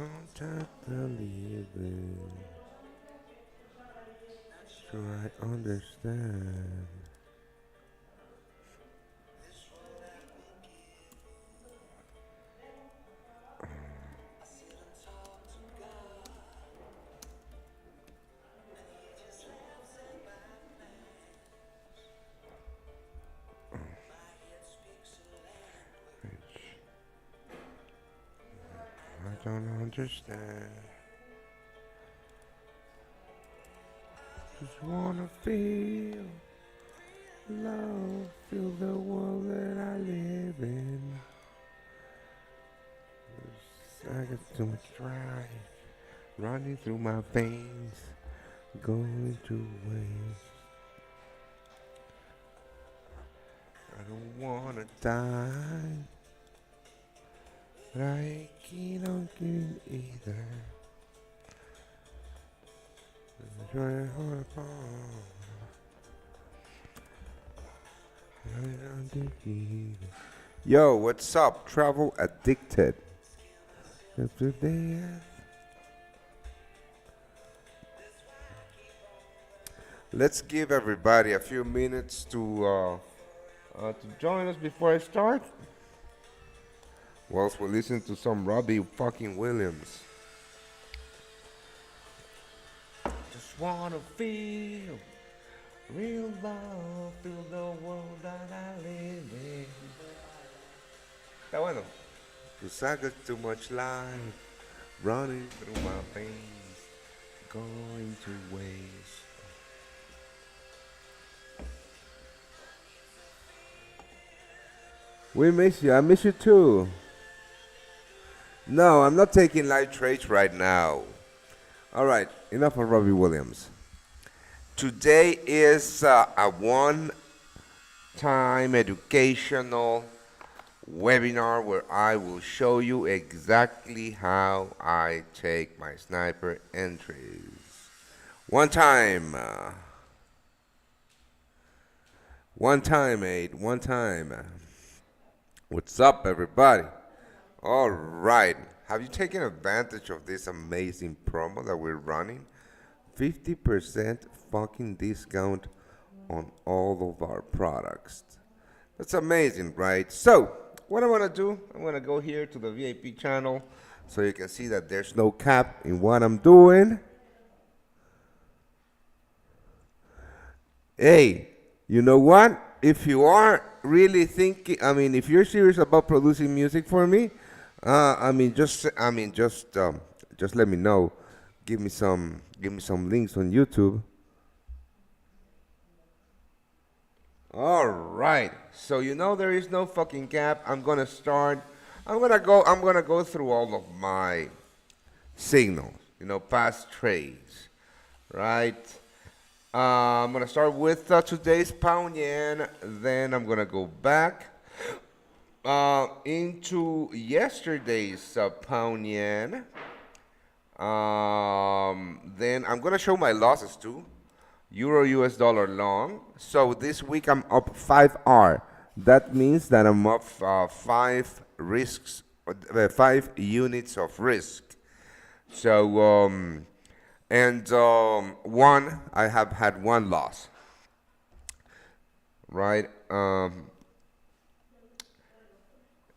Contact the living. So I understand. I don't understand. Just wanna feel love, feel the world that I live in. I got too much drive running through my veins, going to waste. I don't wanna die, but I ain't keen on getting either. Trying hard upon, yo, what's up? Travel addicted. Let's give everybody a few minutes to join us before I start. Whilst we listen to some Robbie fucking Williams. Just wanna feel real love, feel the world that I live in. Está bueno. Cause I got too much life running through my veins, going to waste. We miss you. I miss you too. No, I'm not taking light trades right now. All right, enough of Robbie Williams. Today is a one-time educational webinar where I will show you exactly how I take my sniper entries. One time, mate, one time. What's up, everybody? All right. Have you taken advantage of this amazing promo that we're running? 50% fucking discount on all of our products. That's amazing, right? So, what I'm going to do, I'm going to go here to the VIP channel so you can see that there's no cap in what I'm doing. Hey, you know what? If you are really thinking, if you're serious about producing music for me, just let me know. Give me some links on YouTube. All right. So you know there is no fucking cap. I'm gonna start. I'm gonna go through all of my signals. Past trades, right? I'm gonna start with today's pound yen. Then I'm gonna go back into yesterday's pound yen. Then I'm gonna show my losses too. Euro US dollar long. So this week I'm up 5R. That means that I'm up 5 units of risk. So I have had one loss. Right.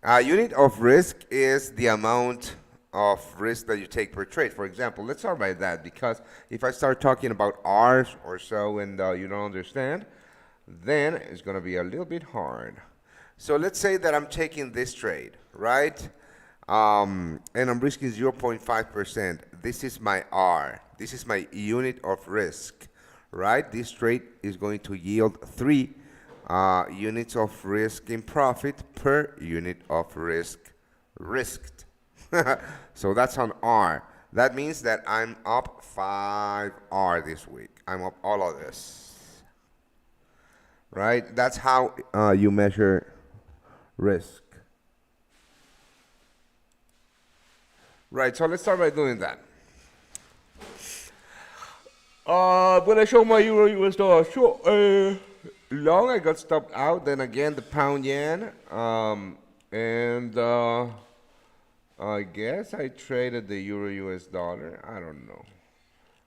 A unit of risk is the amount of risk that you take per trade. For example, let's start by that, because if I start talking about R's or so and you don't understand, then it's going to be a little bit hard. So let's say that I'm taking this trade, right? And I'm risking 0.5%. This is my R. This is my unit of risk, right? This trade is going to yield 3 units of risk in profit per unit of risk risked. So that's on R. That means that I'm up 5R this week. I'm up all of this. Right? That's how you measure risk. Right, so let's start by doing that. When I show my Euro US dollar long, I got stopped out. Then again, the pound yen. I guess I traded the euro US dollar. I don't know.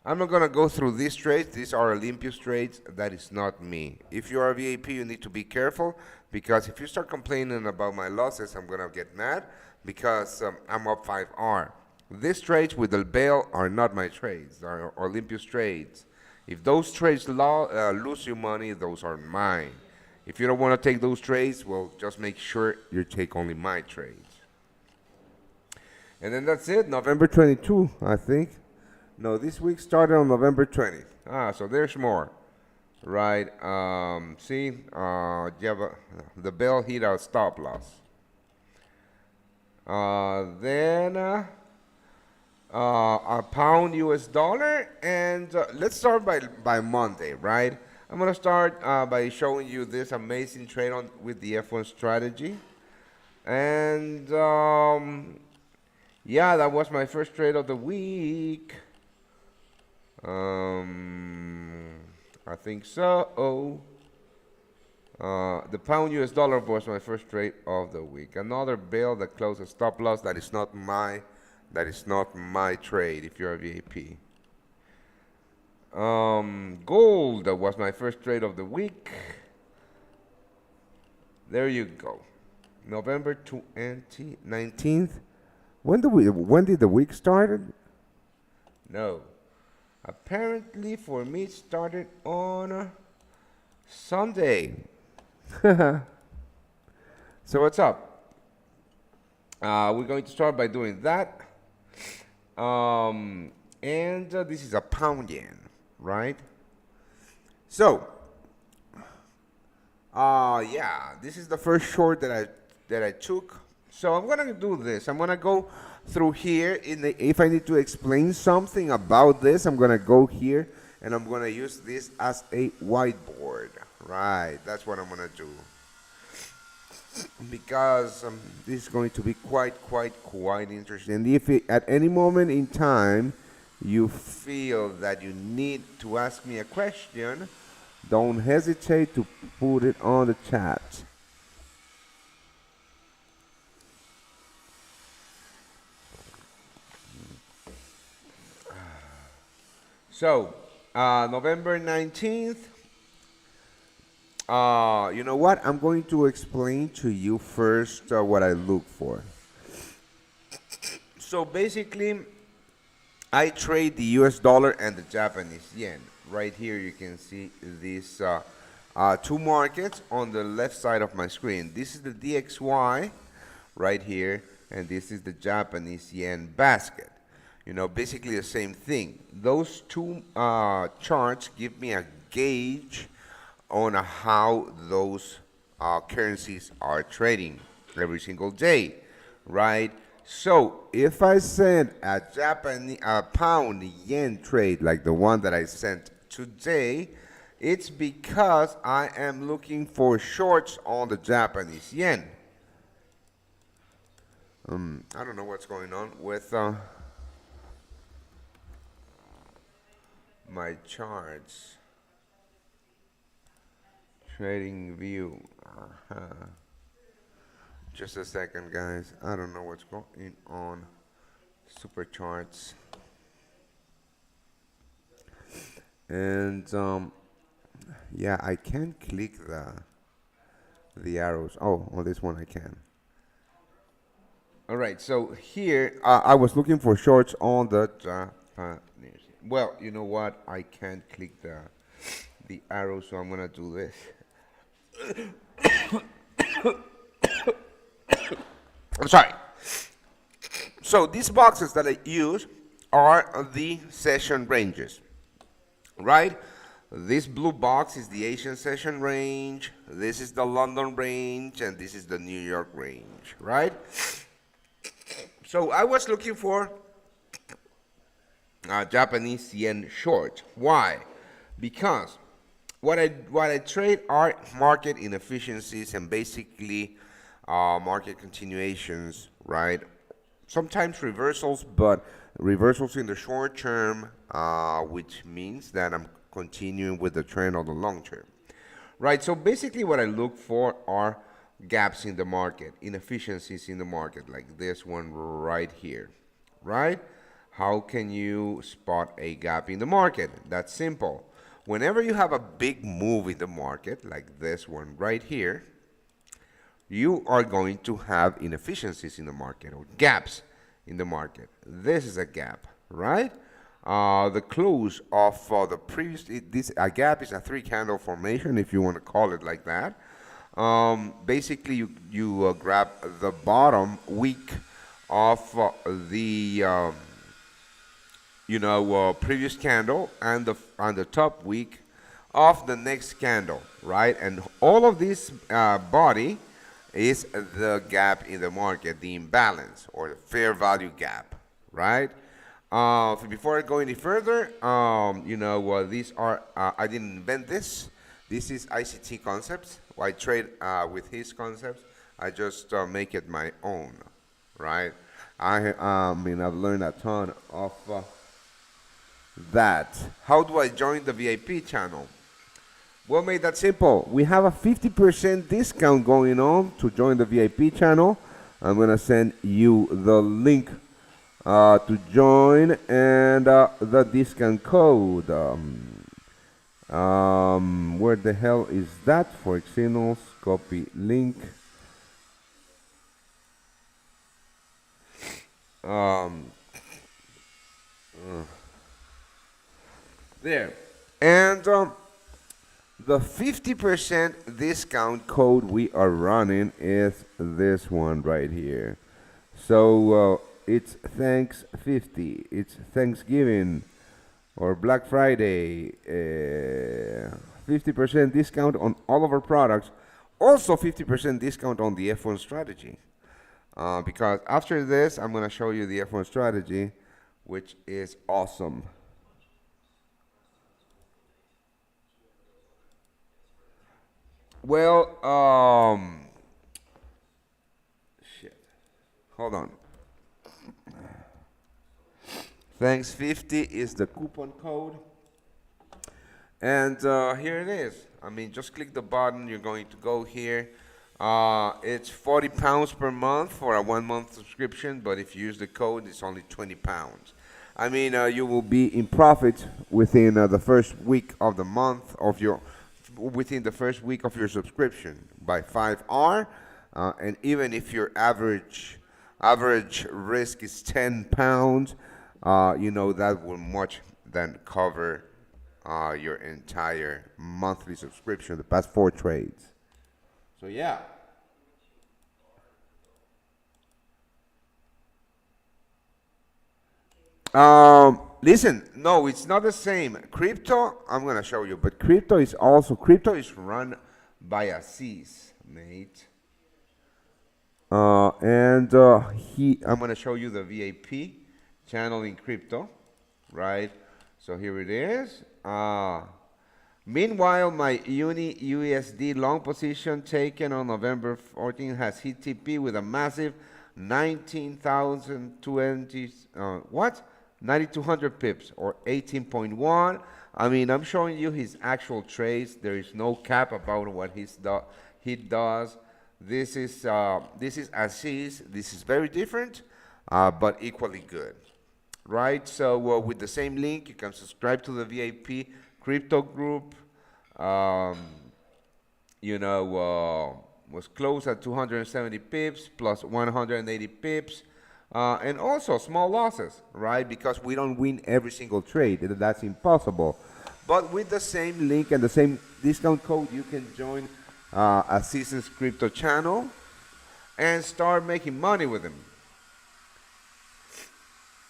I'm not gonna go through these trades. These are Olympus trades. That is not me. If you are a VIP, you need to be careful because if you start complaining about my losses, I'm gonna get mad because I'm up 5R. These trades with the bail are not my trades. They are Olympus trades. If those trades lose you money, those are mine. If you don't want to take those trades, well, just make sure you take only my trades. And then that's it. November 22, I think. No, this week started on November 20th. So there's more. Right. See, you have the bell hit our stop loss. Then a pound US dollar. And let's start by Monday, right? I'm going to start by showing you this amazing trade with the F1 strategy. And yeah, that was my first trade of the week. I think so. The pound US dollar was my first trade of the week. Another bill that closed a stop loss. That is not my trade if you're a VIP. Gold, that was my first trade of the week. There you go. November 19th. When did the week started? No. Apparently for me it started on Sunday. So what's up? We're going to start by doing that. And this is a pound yen, right? So, yeah, this is the first short that I took. So I'm gonna do this. I'm gonna go through here. If I need to explain something about this, I'm gonna go here and I'm gonna use this as a whiteboard. Right, that's what I'm gonna do. Because this is going to be quite interesting. And if at any moment in time you feel that you need to ask me a question, don't hesitate to put it on the chat. So, November 19th, you know what? I'm going to explain to you first what I look for. So basically, I trade the US dollar and the Japanese yen. Right here you can see these two markets on the left side of my screen. This is the DXY right here, and this is the Japanese yen basket. You know, basically the same thing. Those two charts give me a gauge on how those currencies are trading every single day, right? So if I send a pound yen trade like the one that I sent today, it's because I am looking for shorts on the Japanese yen. I don't know what's going on with my charts. Trading view. Just a second, guys. I don't know what's going on. Super charts. And yeah, I can click the arrows. Oh, on this one I can. All right. So here I was looking for shorts on the Japanese. Well, you know what? I can't click the arrow, so I'm gonna do this. I'm sorry. So these boxes that I use are the session ranges, right? This blue box is the Asian session range, this is the London range, and this is the New York range, right? So I was looking for Japanese yen short. Why? Because what I trade are market inefficiencies and basically market continuations, right? Sometimes reversals, but reversals in the short term, which means that I'm continuing with the trend on the long term, right? So basically what I look for are gaps in the market, inefficiencies in the market, like this one right here, right? How can you spot a gap in the market? That's simple. Whenever you have a big move in the market, like this one right here, you are going to have inefficiencies in the market or gaps in the market. This is a gap, right? The close of the previous, this a gap is a three candle formation, if you want to call it like that. Basically, you grab the bottom week of the previous candle and the top week of the next candle, right? And all of this body is the gap in the market, the imbalance or the fair value gap, right? Before I go any further, these are, I didn't invent this. This is ICT concepts. I trade with his concepts. I just make it my own, right? I've learned a ton of that. How do I join the VIP channel? Well, made that simple. We have a 50% discount going on to join the VIP channel. I'm going to send you the link to join and the discount code. Where the hell is that? For signals, copy link. There. And the 50% discount code we are running is this one right here. So it's Thanks 50. It's Thanksgiving or Black Friday. 50% discount on all of our products. Also 50% discount on the F1 strategy. Because after this, I'm going to show you the F1 strategy, which is awesome. Well, shit. Hold on. Thanks 50 is the coupon code. And here it is. I mean, just click the button. You're going to go here. It's 40 pounds per month for a 1 month subscription, but if you use the code, it's only 20 pounds. I mean, you will be in profit within the first week of the month of your, within the first week of your subscription by 5R. And even if your average risk is 10 pounds, that will much than cover your entire monthly subscription, the past 4 trades. So yeah. Listen, no, it's not the same. Crypto, I'm gonna show you, but crypto is run by Aziz, mate. I'm gonna show you the VAP channel in crypto, right? So here it is. Meanwhile, my Uni USD long position taken on November 14 has hit TP with a massive 19,020, 9,200 pips or 18.1. I mean, I'm showing you his actual trades. There is no cap about what he does. This is Aziz. This is very different, but equally good, right? So with the same link, you can subscribe to the VIP crypto group. Was closed at 270 pips plus 180 pips. And also small losses, right? Because we don't win every single trade. That's impossible. But with the same link and the same discount code, you can join Aziz's crypto channel and start making money with him.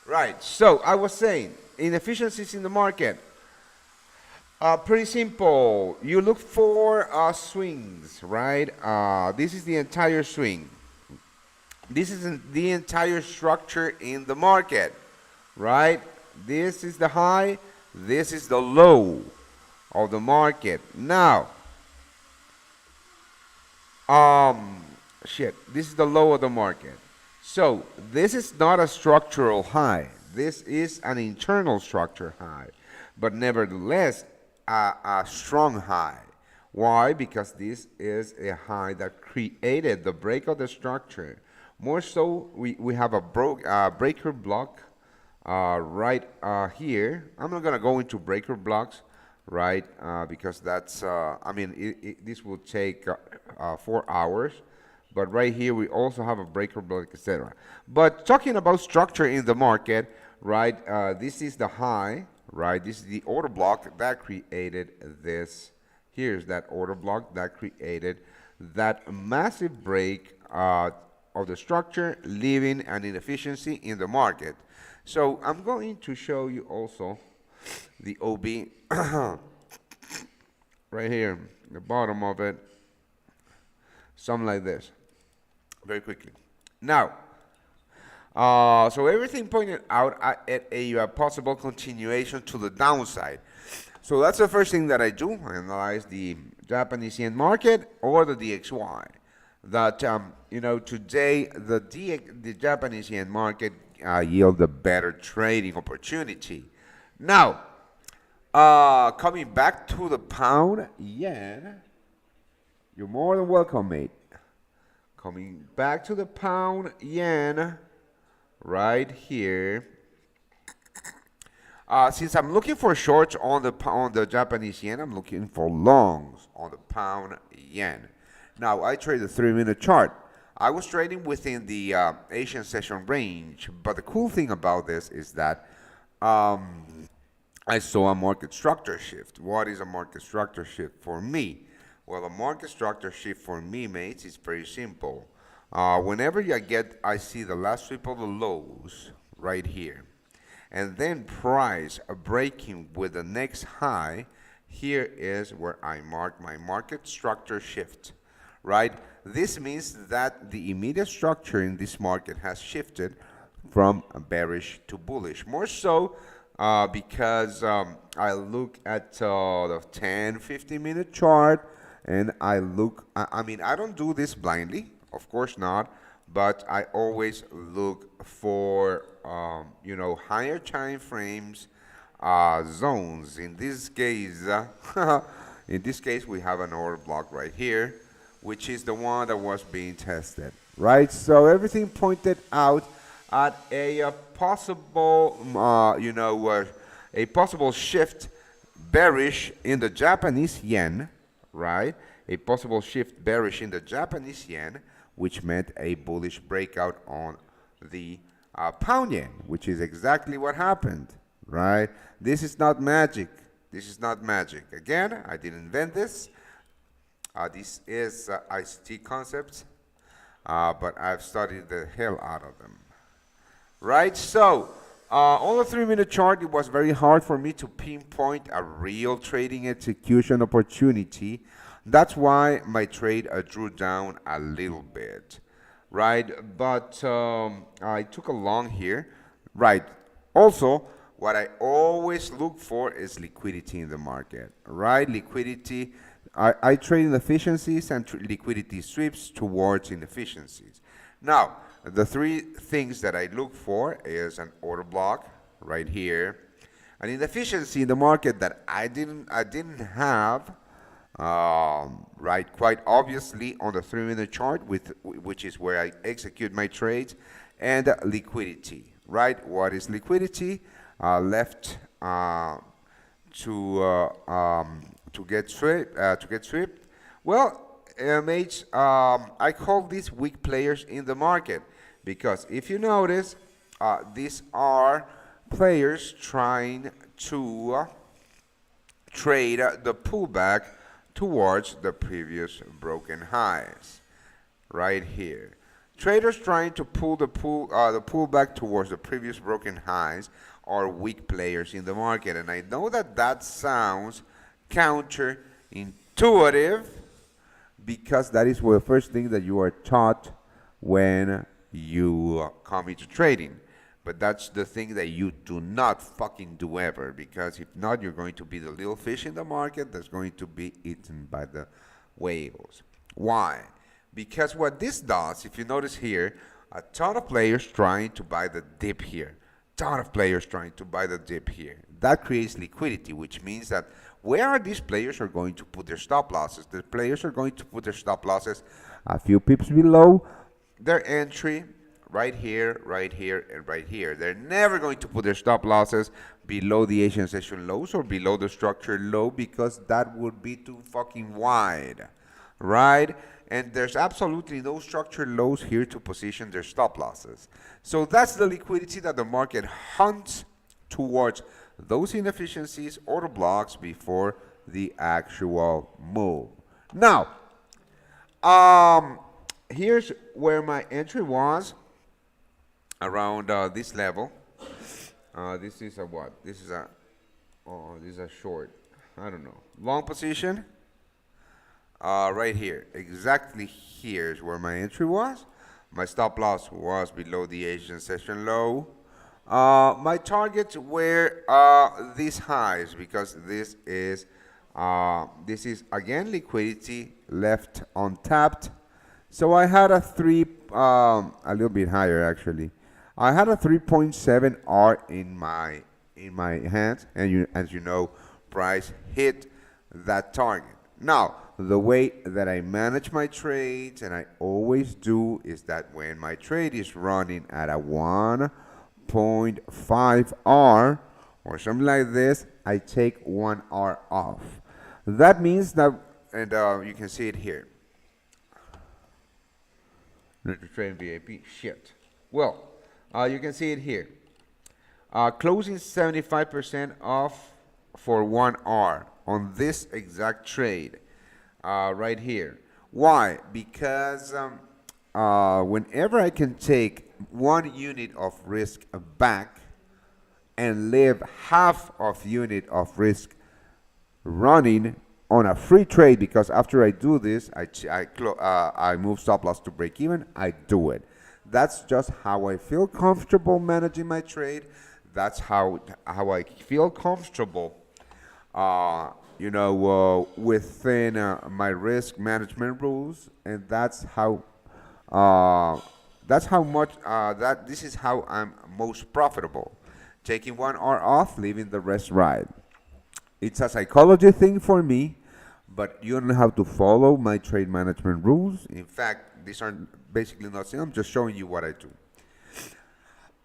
Right, so I was saying, inefficiencies in the market. Pretty simple. You look for swings, right? This is the entire swing. This is the entire structure in the market, right? This is the high. This is the low of the market. Now, this is the low of the market. So this is not a structural high. This is an internal structure high, but nevertheless, a strong high. Why? Because this is a high that created the break of the structure. More so, we have a breaker block right here. I'm not gonna go into breaker blocks, right? Because that's, I mean, this will take 4 hours. But right here, we also have a breaker block, etc. But talking about structure in the market, right? This is the high, right? This is the order block that created this. Here's that order block that created that massive break of the structure, leaving an inefficiency in the market. So I'm going to show you also the OB right here, the bottom of it, something like this, very quickly. Now, so everything pointed out at a possible continuation to the downside. So that's the first thing that I do. I analyze the Japanese yen market or the DXY. That today the Japanese yen market yield a better trading opportunity. Now, coming back to the pound yen, you're more than welcome, mate. Coming back to the pound yen, right here. Since I'm looking for shorts on the Japanese yen, I'm looking for longs on the pound yen. Now, I trade the 3-minute chart. I was trading within the Asian session range, but the cool thing about this is that I saw a market structure shift. What is a market structure shift for me? Well, a market structure shift for me, mates, is very simple. Whenever I see the last sweep of the lows right here, and then price breaking with the next high, here is where I mark my market structure shift, right? This means that the immediate structure in this market has shifted from bearish to bullish. More so because I look at the 10, 15-minute chart, and I mean, I don't do this blindly, of course not, but I always look for higher time frames, zones. In this case, we have an order block right here, which is the one that was being tested, right? So everything pointed out at a possible, a possible shift bearish in the Japanese yen, right? A possible shift bearish in the Japanese yen, which meant a bullish breakout on the pound yen, which is exactly what happened, right? This is not magic. This is not magic. Again, I didn't invent this. This is ICT concepts, but I've studied the hell out of them, right? So, on the 3-minute chart, it was very hard for me to pinpoint a real trading execution opportunity. That's why my trade drew down a little bit, right? But I took a long here, right? Also, what I always look for is liquidity in the market, right? Liquidity. I trade inefficiencies and liquidity sweeps towards inefficiencies. Now, the three things that I look for is an order block right here, an inefficiency in the market that I didn't have, right, quite obviously on the 3-minute chart, which is where I execute my trades, and liquidity, right? What is liquidity? Left to get swept. Well, mates, I call these weak players in the market because if you notice, these are players trying to trade the pullback towards the previous broken highs, right here. Traders trying to pull the pullback towards the previous broken highs are weak players in the market, and I know that sounds counterintuitive because that is the first thing that you are taught when you come into trading. But that's the thing that you do not fucking do ever, because if not, you're going to be the little fish in the market that's going to be eaten by the whales. Why? Because what this does, if you notice here, a ton of players trying to buy the dip here. Ton of players trying to buy the dip here. That creates liquidity, which means that where are these players are going to put their stop losses? The players are going to put their stop losses a few pips below their entry, right here, right here, and right here. They're never going to put their stop losses below the Asian session lows or below the structured low, because that would be too fucking wide, right? And there's absolutely no structured lows here to position their stop losses. So that's the liquidity that the market hunts towards those inefficiencies or the blocks before the actual move. Now, here's where my entry was around this level. This is a what? This is a, oh, this is a short. I don't know. Long position. Right here. Exactly here is where my entry was. My stop loss was below the Asian session low. My targets were these highs, because this is again liquidity left untapped. So I had a a little bit higher actually. I had a 3.7 R in my hands, and as you know, price hit that target. Now, the way that I manage my trades, and I always do, is that when my trade is running at a 1.5 R or something like this, I take 1 R off. That means that, and you can see it here. Trade VIP, shit. Well, you can see it here. Closing 75% off for 1 R on this exact trade right here. Why? Because whenever I can take 1 unit of risk back and leave half of unit of risk running on a free trade, because after I do this, I move stop loss to break even, I do it. That's just how I feel comfortable managing my trade. That's how I feel comfortable, within my risk management rules, and that's how much this is how I'm most profitable. Taking 1 R off, leaving the rest ride. It's a psychology thing for me, but you don't have to follow my trade management rules. In fact, these are basically not saying, I'm just showing you what I do.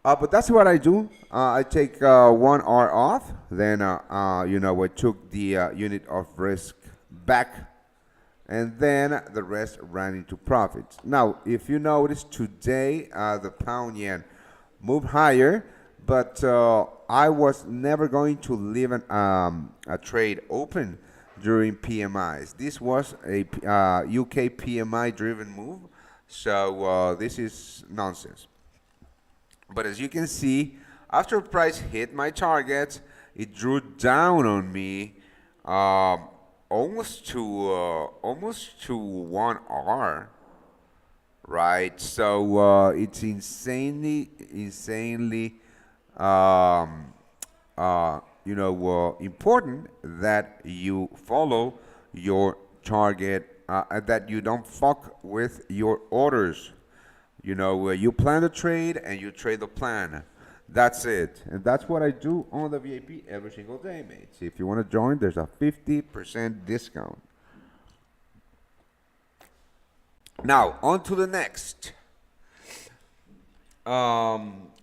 But that's what I do. I take 1 R off, then I took the unit of risk back, and then the rest ran into profits. Now, if you notice today, the pound yen moved higher, but I was never going to leave a trade open during PMIs. This was a UK PMI driven move, so this is nonsense. But as you can see, after price hit my target, it drew down on me almost to 1 R, right? So it's insanely important that you follow your target, that you don't fuck with your orders. You plan the trade and you trade the plan. That's it. And that's what I do on the VIP every single day, mates. If you want to join, there's a 50% discount. Now, on to the next.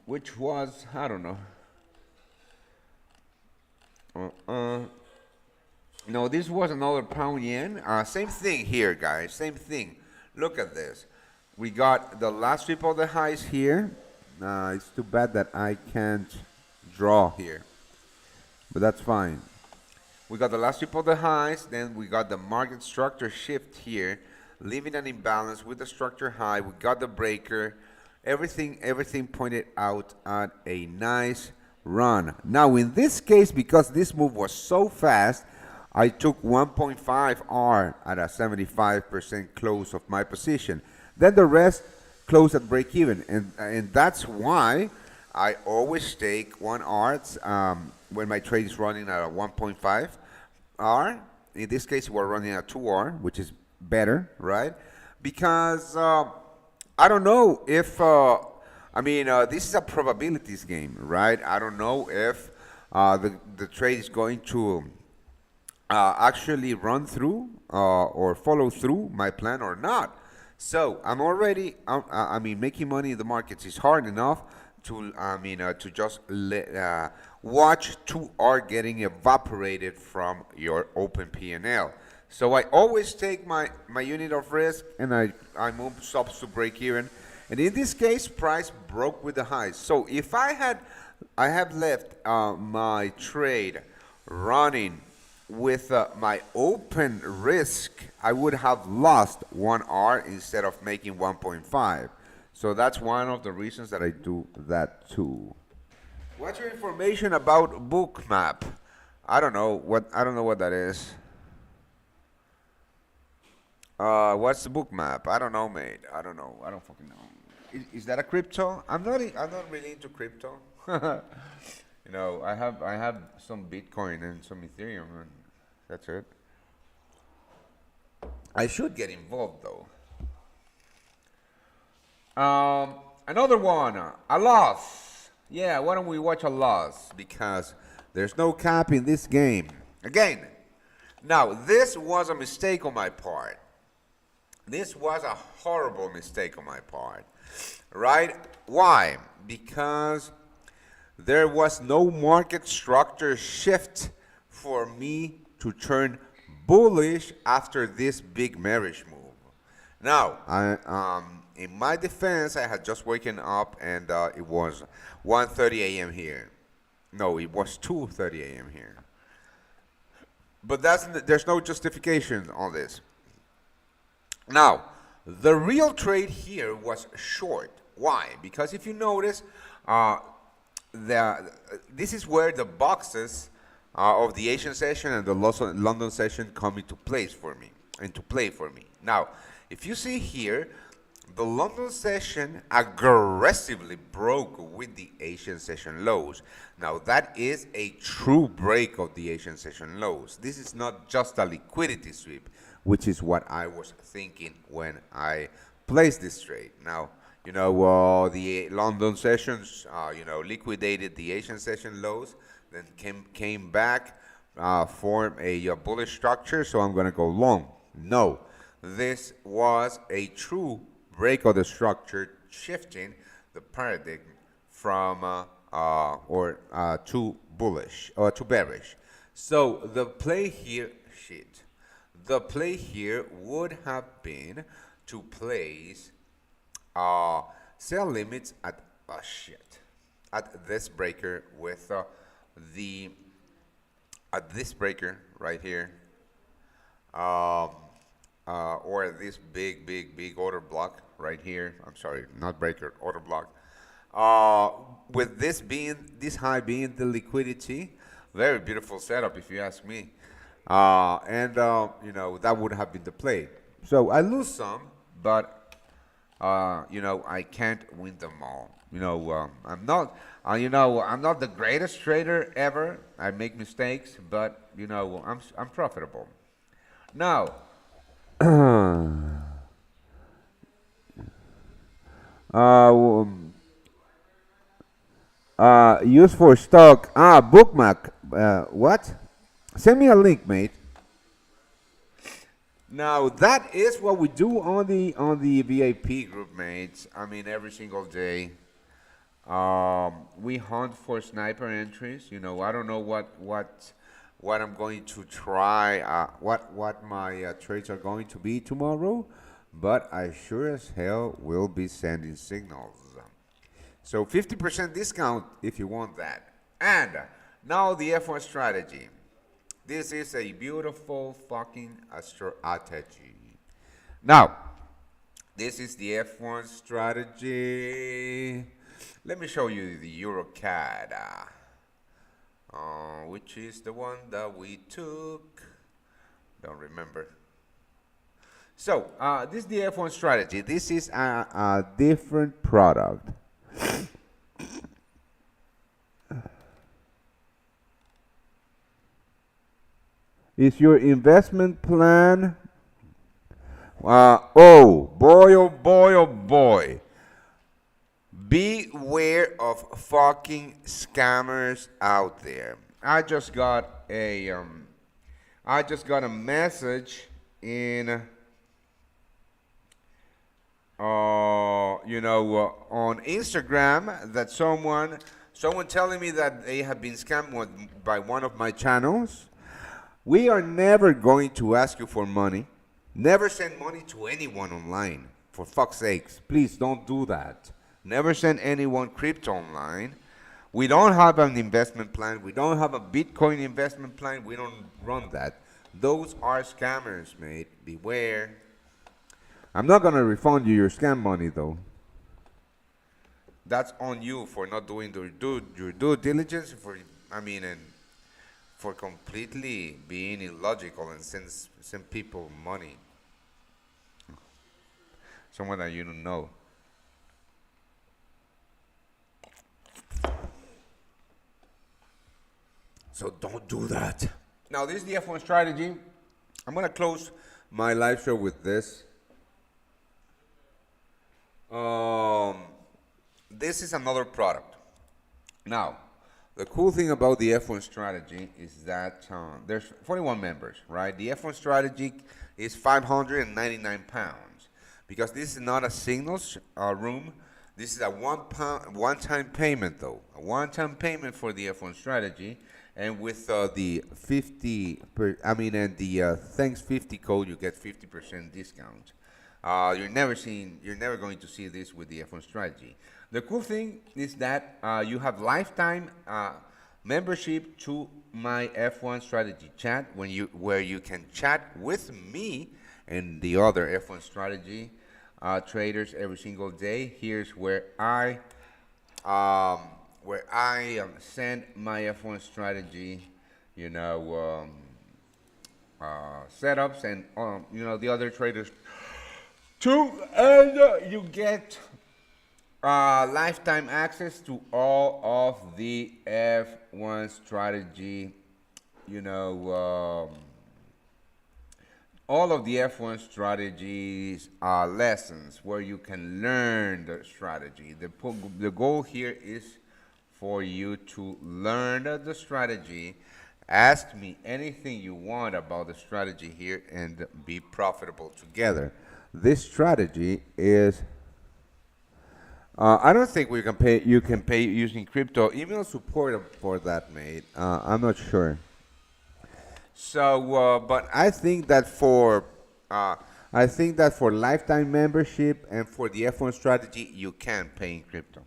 Which was, I don't know. No, this was another pound yen. Same thing here, guys. Same thing. Look at this. We got the last strip of the highs here. It's too bad that I can't draw here, but that's fine. We got the last strip of the highs, then we got the market structure shift here, leaving an imbalance with the structure high. We got the breaker. Everything pointed out at a nice run. Now, in this case, because this move was so fast, I took 1.5 R at a 75% close of my position. Then the rest closed at break even, and that's why I always take 1 R when my trade is running at a 1.5 R. In this case, we're running at 2 R, which is better, right? Because I don't know if this is a probabilities game, right? I don't know if the trade is going to actually run through or follow through my plan or not. So I'm already, I mean, making money in the markets is hard enough to, to just watch 2R getting evaporated from your open P&L. So I always take my unit of risk and I move subs to break even. And in this case, price broke with the highs. So if I have left my trade running with my open risk, I would have lost 1R instead of making 1.5. So that's one of the reasons that I do that too. What's your information about Bookmap? I don't know what that is. What's the Bookmap? I don't know, mate. I don't know. I don't fucking know. Is that a crypto? I'm not really into crypto. I have some Bitcoin and some Ethereum, and that's it. I should get involved though. Another one, a loss. Yeah, why don't we watch a loss? Because there's no cap in this game. Again, now this was a mistake on my part. This was a horrible mistake on my part. Right? Why? Because there was no market structure shift for me to turn bullish after this big bearish move. Now, in my defense, I had just waken up and it was 1:30 a.m. here. No, it was 2:30 a.m. here. But there's no justification on this. Now, the real trade here was short. Why? Because if you notice, this is where the boxes of the Asian session and the London session come into play for me. Now, if you see here, the London session aggressively broke with the Asian session lows. Now, that is a true break of the Asian session lows. This is not just a liquidity sweep, which is what I was thinking when I placed this trade. Now, the London sessions, liquidated the Asian session lows, then came back, formed a bullish structure, so I'm going to go long. No, this was a true break of the structure, shifting the paradigm from to bullish or to bearish. So the play here, would have been to place sell limits at this breaker with this breaker right here, or this big order block right here. I'm sorry, not breaker, order block. With this high being the liquidity, very beautiful setup if you ask me. That would have been the play. So I lose some, but I can't win them all. I'm not, I'm not the greatest trader ever. I make mistakes, but I'm profitable. Now, use for stock. Bookmark. What? Send me a link, mate. Now that is what we do on the VIP group, mates. I mean, every single day, we hunt for sniper entries. I don't know what I'm going to try. What my trades are going to be tomorrow, but I sure as hell will be sending signals. So 50% discount if you want that. And now the F1 strategy. This is a beautiful fucking strategy. Now, this is the F1 strategy. Let me show you the EuroCAD, which is the one that we took. Don't remember. So, this is the F1 strategy. This is a different product. Is your investment plan? Oh boy, oh boy, oh boy. Beware of fucking scammers out there. I just got a message in on Instagram that someone telling me that they have been scammed by one of my channels. We are never going to ask you for money. Never send money to anyone online. For fuck's sakes, please don't do that. Never send anyone crypto online. We don't have an investment plan. We don't have a Bitcoin investment plan. We don't run that. Those are scammers, mate. Beware. I'm not gonna refund you your scam money though. That's on you for not doing your due diligence. And for completely being illogical and send people money. Someone that you don't know. So don't do that. Now this is the F1 strategy. I'm gonna close my live show with this. This is another product. Now, the cool thing about the F1 strategy is that there's 41 members, right? The F1 strategy is 599 pounds because this is not a signals room. This is a one-time payment, though. A one-time payment for the F1 strategy, and with the thanks 50 code, you get 50% discount. You're never going to see this with the F1 strategy. The cool thing is that you have lifetime membership to my F1 strategy chat where you can chat with me and the other F1 strategy traders every single day. Here's where I send my F1 strategy, setups and the other traders too, and you get lifetime access to all of the F1 strategy, all of the F1 strategies lessons where you can learn the strategy. The goal here is for you to learn the strategy. Ask me anything you want about the strategy here and be profitable together. This strategy is I don't think you can pay using crypto. Email support for that, mate. I'm not sure. So, but I think that for lifetime membership and for the F1 strategy, you can pay in crypto.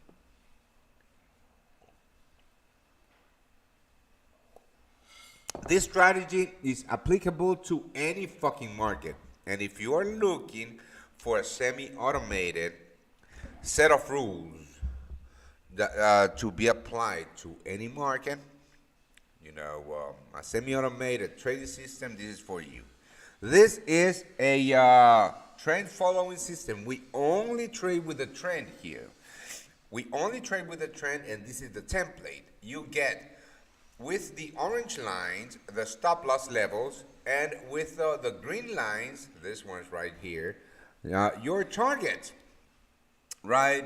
This strategy is applicable to any fucking market. And if you are looking for a semi-automated set of rules that, to be applied to any market, a semi-automated trading system, this is for you. This is a trend following system. We only trade with the trend here. We only trade with the trend, and this is the template. You get with the orange lines the stop loss levels, and with the green lines, this one's right here, your target, right?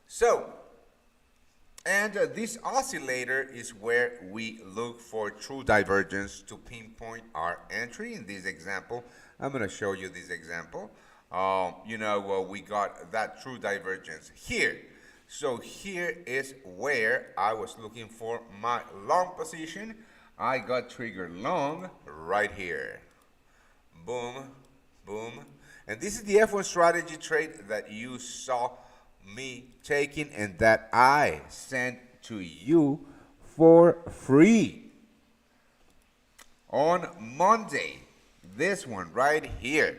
So, and this oscillator is where we look for true divergence to pinpoint our entry. In this example, I'm going to show you this example. We got that true divergence here. So here is where I was looking for my long position. I got triggered long right here. Boom, boom. And this is the F1 strategy trade that you saw me taking and that I sent to you for free on Monday. This one right here.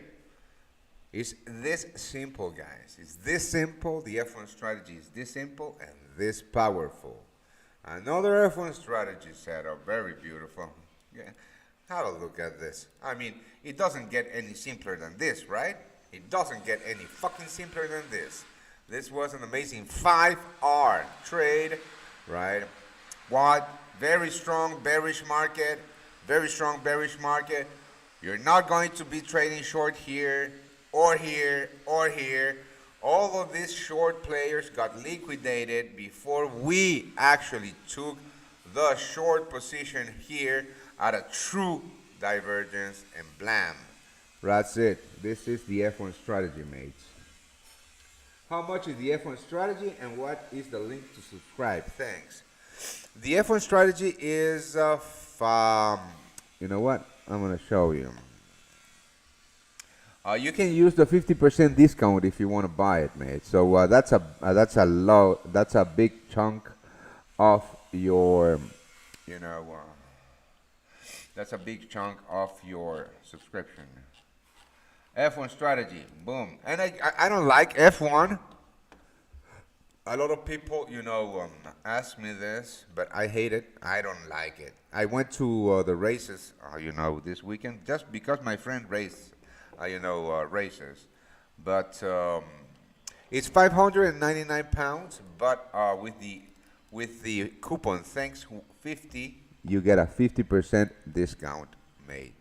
It's this simple, guys. It's this simple. The F1 strategy is this simple and this powerful. Another F1 strategy setup, very beautiful. Yeah. Have a look at this. I mean, it doesn't get any simpler than this, right? It doesn't get any fucking simpler than this. This was an amazing 5R trade, right? What? Very strong bearish market. Very strong bearish market. You're not going to be trading short here, or here, or here. All of these short players got liquidated before we actually took the short position here at a true divergence and blam. That's it. This is the F1 strategy, mates. How much is the F1 strategy and what is the link to subscribe? Thanks. The F1 strategy is, you know what? I'm going to show you. You can use the 50% discount if you want to buy it, mate. So that's a big chunk of your, you know, that's a big chunk of your subscription. F1 strategy, boom. And I don't like F1. A lot of people, you know, ask me this, but I hate it. I don't like it. I went to the races, you know, this weekend just because my friend raced, races. But it's 599 pounds, but with the coupon thanks 50, you get a 50% discount made.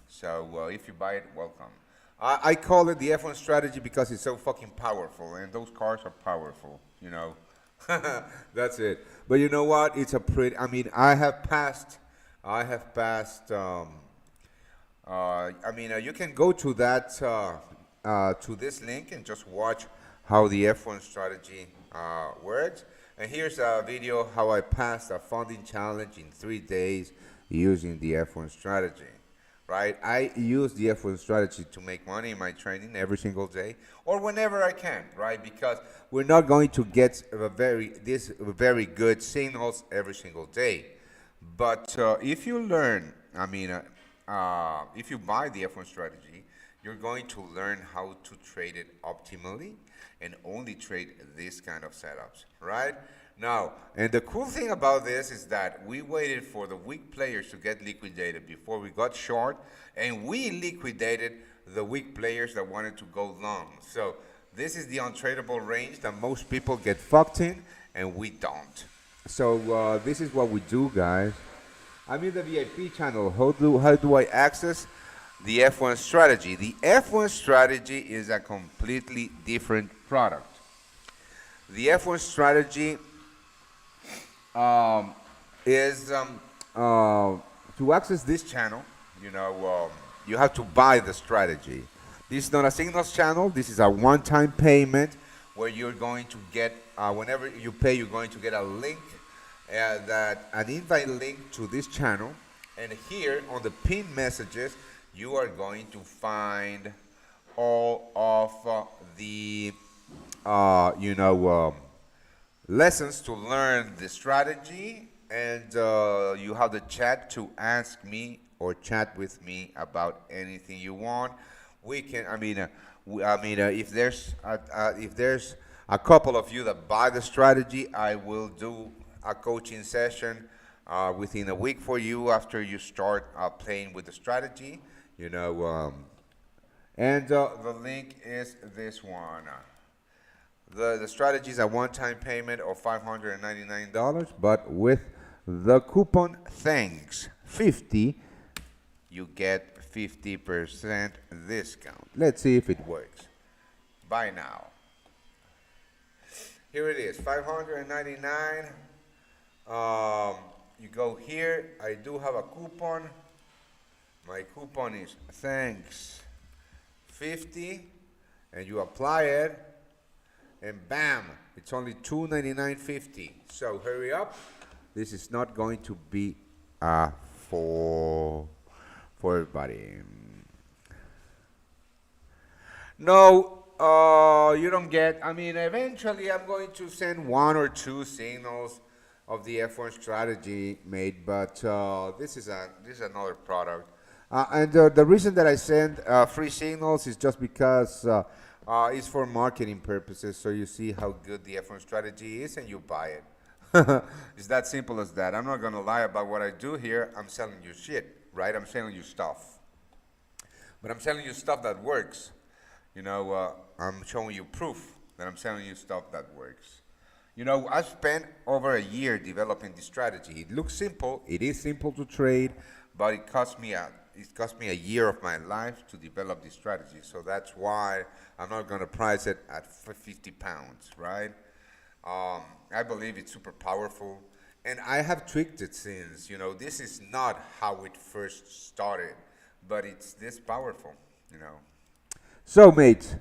So if you buy it, welcome. I call it the F1 strategy because it's so fucking powerful, and those cars are powerful, you know. That's it. But you know what? It's a pretty. I mean, I have passed. You can go to that to this link and just watch how the F1 strategy works. And here's a video how I passed a funding challenge in 3 days using the F1 strategy. Right? I use the F1 strategy to make money in my training every single day or whenever I can, right? Because we're not going to get very good signals every single day. But if you learn, if you buy the F1 strategy, you're going to learn how to trade it optimally and only trade this kind of setups, right? Now, and the cool thing about this is that we waited for the weak players to get liquidated before we got short, and we liquidated the weak players that wanted to go long. So this is the untradeable range that most people get fucked in, and we don't. So this is what we do, guys. I'm in the VIP channel. How do I access the F1 strategy? The F1 strategy is a completely different product. The F1 strategy is to access this channel, you have to buy the strategy. This is not a signals channel. This is a one-time payment where you're going to get, whenever you pay, you're going to get a link, an invite link to this channel. And here on the pinned messages, you are going to find all of the, lessons to learn the strategy, and you have the chat to ask me or chat with me about anything you want. We can, if there's a couple of you that buy the strategy, I will do a coaching session within a week for you after you start playing with the strategy, and the link is this one. The strategy is a one-time payment of $599, but with the coupon THANKS50, you get 50% discount. Let's see if it works. Buy now. Here it is, $599. You go here. I do have a coupon. My coupon is THANKS50, and you apply it. And bam, it's only $299.50. So hurry up. This is not going to be for everybody. No, you don't get. Eventually I'm going to send 1 or 2 signals of the F1 strategy made, but this is another product. And the reason that I send free signals is just because it's for marketing purposes, so you see how good the F1 strategy is and you buy it. It's that simple as that. I'm not going to lie about what I do here. I'm selling you shit, right? I'm selling you stuff. But I'm selling you stuff that works. I'm showing you proof that I'm selling you stuff that works. I spent over a year developing this strategy. It looks simple. It is simple to trade, but it cost me it cost me a year of my life to develop this strategy. So that's why I'm not going to price it at 50 pounds, right? I believe it's super powerful. And I have tweaked it since, this is not how it first started, but it's this powerful. So, mate,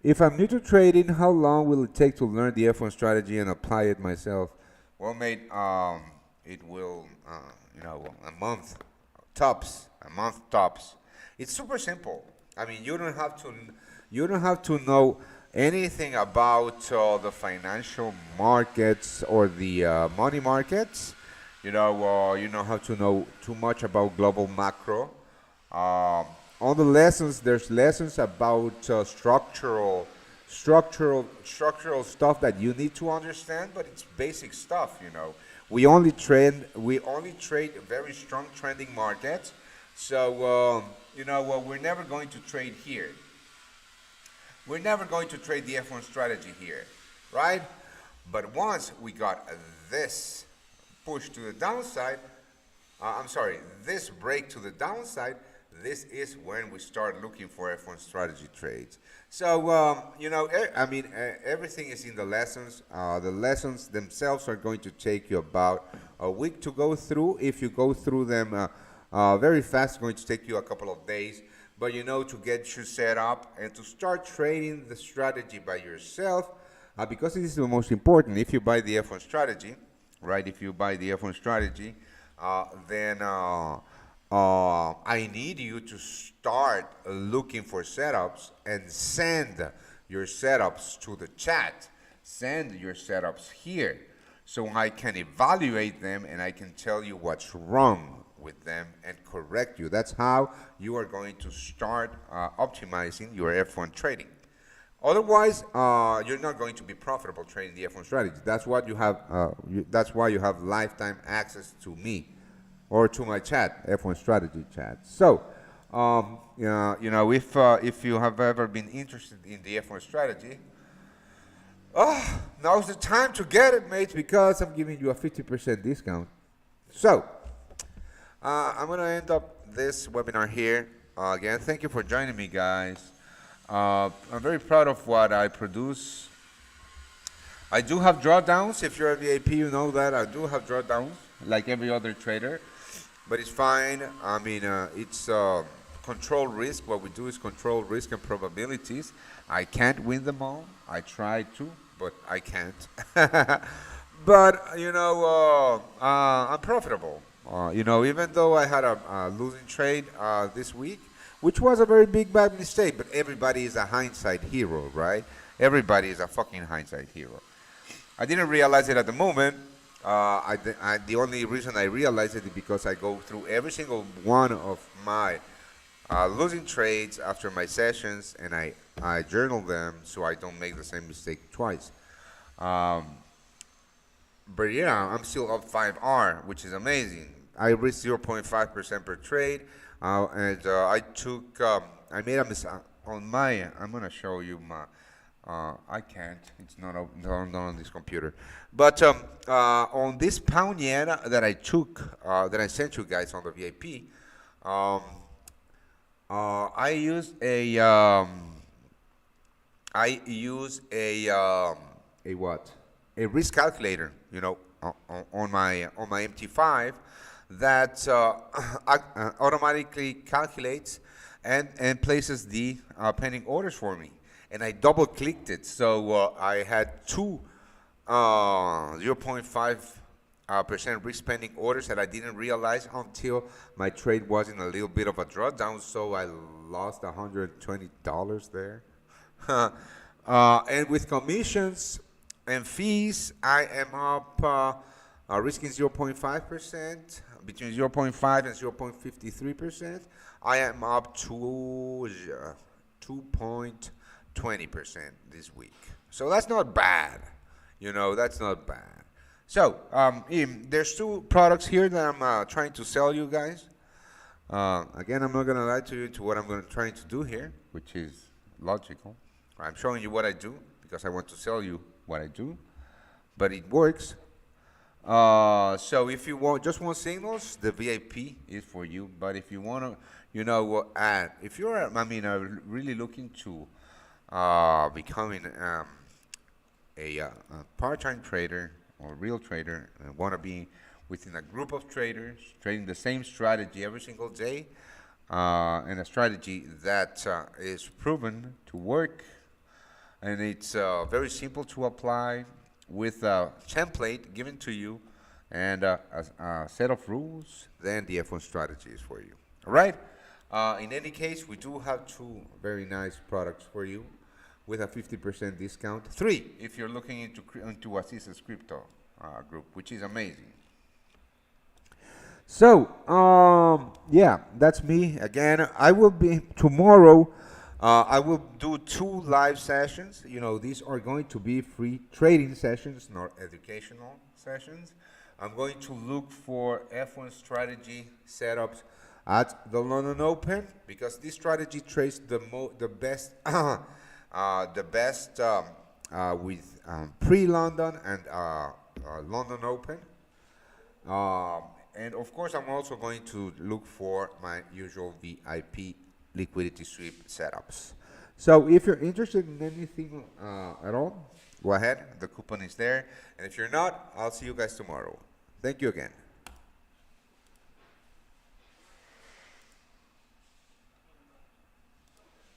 if I'm new to trading, how long will it take to learn the F1 strategy and apply it myself? Well, mate, it will, a month tops, a month tops. It's super simple. I mean, you don't have to know anything about the financial markets or the money markets. You don't have to know too much about global macro. Um, on the lessons, there's lessons about structural stuff that you need to understand, but it's basic stuff. We only trade very strong trending markets, so we're never going to trade here. We're never going to trade the F1 strategy here, right? But once we got this push to the downside, this break to the downside, this is when we start looking for F1 strategy trades. So, everything is in the lessons. The lessons themselves are going to take you about a week to go through. If you go through them very fast, it's going to take you a couple of days. But to get you set up and to start trading the strategy by yourself, because this is the most important. If you buy the F1 strategy, right? If you buy the F1 strategy, then I need you to start looking for setups and send your setups to the chat. Send your setups here so I can evaluate them and I can tell you what's wrong with them and correct you. That's how you are going to start optimizing your F1 trading. Otherwise, you're not going to be profitable trading the F1 strategy. That's what you have. That's why you have lifetime access to me or to my chat, F1 strategy chat. So, if you have ever been interested in the F1 strategy, now's the time to get it, mates, because I'm giving you a 50% discount. So, I'm going to end up this webinar here. Again, thank you for joining me, guys. I'm very proud of what I produce. I do have drawdowns. If you're a VIP, you know that. I do have drawdowns, like every other trader. But it's fine. I mean, it's control risk. What we do is control risk and probabilities. I can't win them all. I try to, but I can't. But, I'm profitable. Even though I had a losing trade this week, which was a very big bad mistake, but everybody is a hindsight hero, right? Everybody is a fucking hindsight hero. I didn't realize it at the moment. The only reason I realized it is because I go through every single one of my losing trades after my sessions and I journal them so I don't make the same mistake twice. But yeah, I'm still up 5R, which is amazing. I risked 0.5% per trade, and I took, I made a mistake on my, I'm going to show you my, I can't, it's not on this computer. But on this pound yen that I took, that I sent you guys on the VIP, I used a what? A risk calculator, on my MT5 that automatically calculates and places the pending orders for me. And I double clicked it, so I had two 0.5% risk pending orders that I didn't realize until my trade was in a little bit of a drawdown, so I lost $120 there. And with commissions and fees, I am up risking 0.5%, between 0.5 and 0.53%. I am up to 2.20% this week. So that's not bad. That's not bad. So there's two products here that I'm trying to sell you guys. Again, I'm not going to lie to you to what I'm trying to do here, which is logical. I'm showing you what I do because I want to sell you what I do, but it works. So if you just want signals, the VIP is for you. But if you want to, add, if you're, really looking to becoming a part-time trader or real trader and want to be within a group of traders trading the same strategy every single day, and a strategy that is proven to work, and it's very simple to apply with a template given to you and a set of rules, then the F1 strategy is for you. All right? In any case, we do have two very nice products for you with a 50% discount. Three, if you're looking into Assis's crypto group, which is amazing. So, yeah, that's me again. I will be tomorrow. I will do two live sessions. These are going to be free trading sessions, not educational sessions. I'm going to look for F1 strategy setups at the London Open because this strategy trades the best, the best with pre-London and London Open. And of course, I'm also going to look for my usual VIP liquidity sweep setups. So if you're interested in anything at all, go ahead. The coupon is there. And if you're not, I'll see you guys tomorrow. Thank you again.